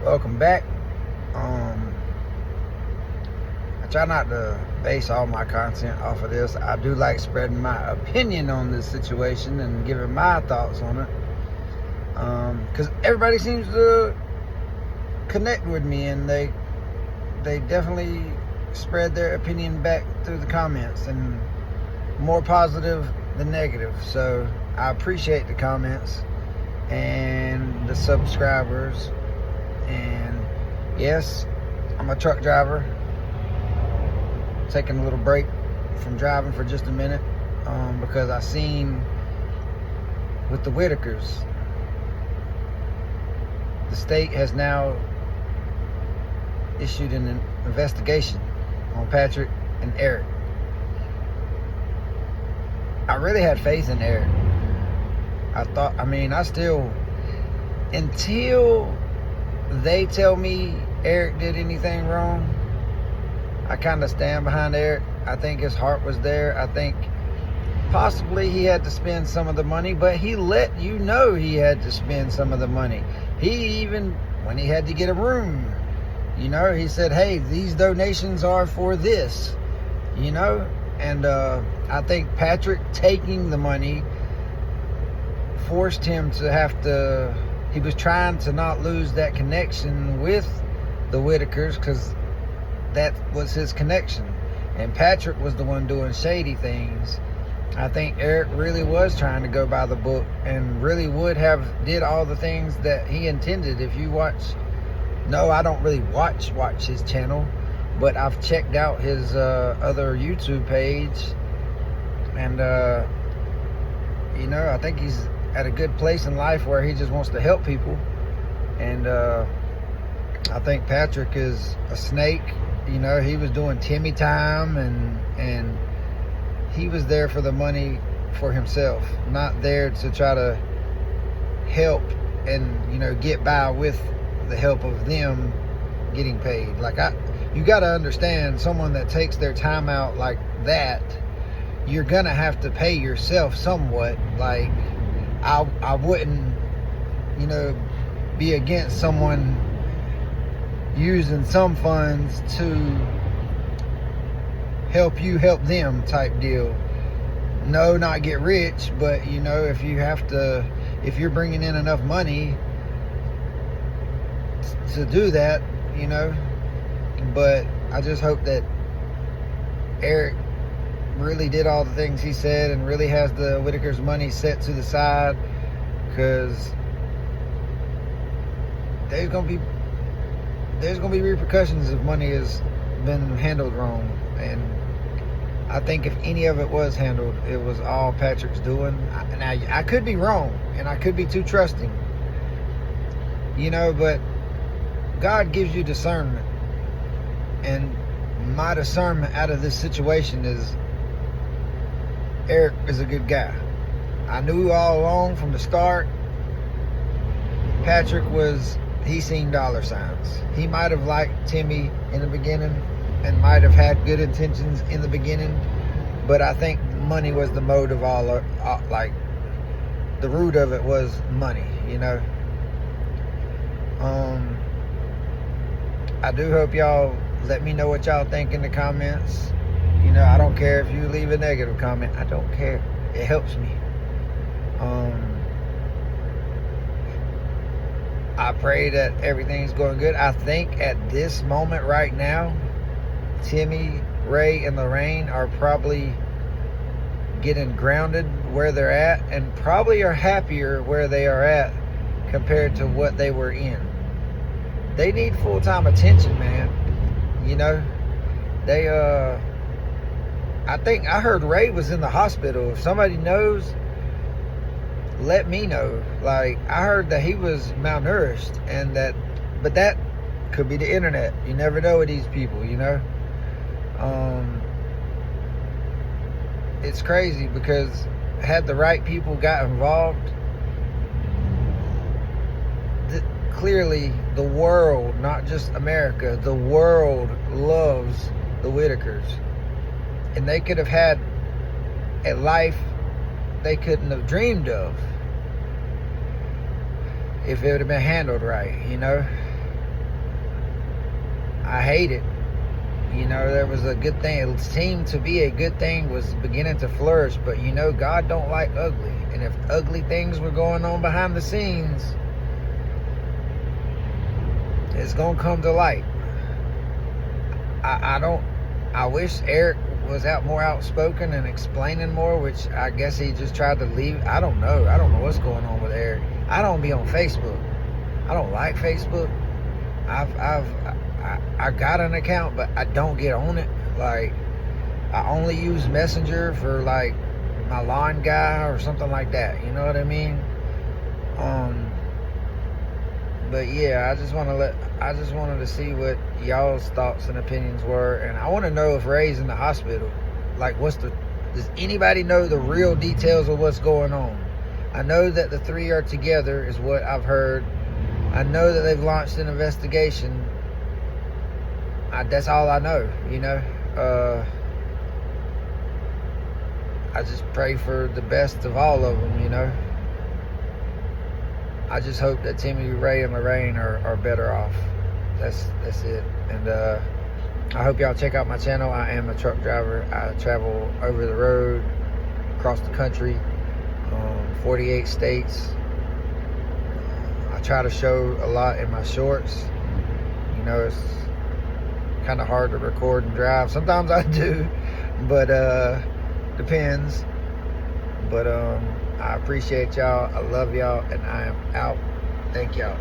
Welcome back. I try not to base all my content off of this. I do like spreading my opinion on this situation and giving my thoughts on it. Because everybody seems to connect with me, and they definitely spread their opinion back through the comments, and more positive than negative. So I appreciate the comments and the subscribers. And yes, I'm a truck driver, taking a little break from driving for just a minute, because I seen with the Whitakers, the state has now issued an investigation on Patrick and Eric. I really had faith in Eric. I still, until they tell me Eric did anything wrong, I kind of stand behind Eric. I think his heart was there. I think possibly he had to spend some of the money, but he let you know he had to spend some of the money. He even, when he had to get a room, he said, hey, these donations are for this, and I think Patrick taking the money forced him to have to, he was trying to not lose that connection with the Whitakers, because that was his connection, and Patrick was the one doing shady things. I think Eric really was trying to go by the book and really would have did all the things that he intended. If you watch, no, I don't really watch his channel, but I've checked out his other YouTube page, and I think he's at a good place in life where he just wants to help people. And I think Patrick is a snake. He was doing Timmy time, and he was there for the money for himself, not there to try to help and get by with the help of them getting paid. You got to understand, someone that takes their time out like that, you're gonna have to pay yourself somewhat. Like, I wouldn't be against someone using some funds to help you help them type deal. No, not get rich, but if you're bringing in enough money to do that, but I just hope that Eric really did all the things he said and really has the Whitaker's money set to the side, because there's gonna be repercussions if money has been handled wrong. And I think if any of it was handled, it was all Patrick's doing. Now, I could be wrong, and I could be too trusting, but God gives you discernment. And my discernment out of this situation is Eric is a good guy. I knew all along from the start, Patrick he seen dollar signs. He might have liked Timmy in the beginning and might have had good intentions in the beginning, but I think money was the motive. The root of it was money. I do hope y'all let me know what y'all think in the comments. I don't care if you leave a negative comment. I don't care. It helps me. I pray that everything's going good. I think at this moment right now, Timmy, Ray, and Lorraine are probably getting grounded where they're at, and probably are happier where they are at compared to what they were in. They need full-time attention, man. I think I heard Ray was in the hospital. If somebody knows, let me know. I heard that he was malnourished, but that could be the internet. You never know with these people, It's crazy, because had the right people got involved, clearly the world, not just America, the world loves the Whitakers. And they could have had a life they couldn't have dreamed of if it would have been handled right, I hate it. You know, there was a good thing. It seemed to be a good thing, was beginning to flourish. But you know, God don't like ugly. And if ugly things were going on behind the scenes, it's going to come to light. I wish Eric was more outspoken and explaining more, which I guess he just tried to leave. I don't know what's going on with Eric. I don't be on Facebook. I don't like Facebook. I got an account, but I don't get on it. Like, I only use Messenger for like my lawn guy or something like that. You know what I mean? But yeah, I just wanted to see what y'all's thoughts and opinions were, and I want to know if Ray's in the hospital. Like, does anybody know the real details of what's going on? I know that the three are together, is what I've heard. I know that they've launched an investigation. That's all I know, you know. I just pray for the best of all of them, you know. I just hope that Timmy, Ray, and Lorraine are better off. That's it. And I hope y'all check out my channel. I am a truck driver. I travel over the road, across the country, 48 states. I try to show a lot in my shorts. You know, it's kind of hard to record and drive. Sometimes I do, but depends. But I appreciate y'all. I love y'all, and I am out. Thank y'all.